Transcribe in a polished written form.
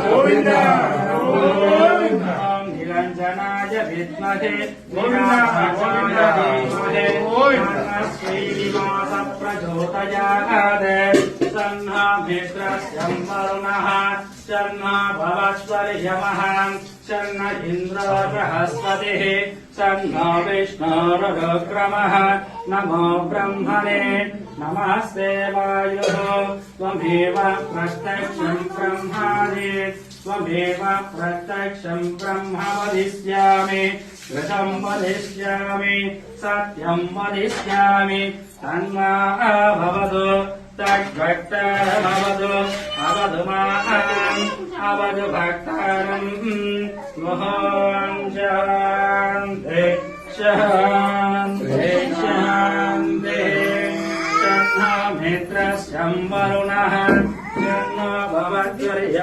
గోవింద నిరంజనాయ విద్మహే శ్రీనివాస ప్రచోదయాత్ సన్నా మిత్రస్యం వరుణః సన్నా భవస్వర్యమః సన్న ఇంద్ర బృహస్పతిః సన్నా విష్ణురుక్రమః నమో బ్రహ్మణే నమస్తే వాయుః త్వమేవ ప్రత్యక్షం బ్రహ్మాది త్వమేవ ప్రత్యక్షం బ్రహ్మ వదిష్యామి ఘృతం వదిష్యామి సత్యం వదిష్యామి తన్మా భవతు తద్భక్తరమవతు అవతు మాం అవతు భక్తారం మోహం శాంతి శాంతి శాంతి తన్నా మిత్రస్యం వరుణః తన్నో భవత్వర్య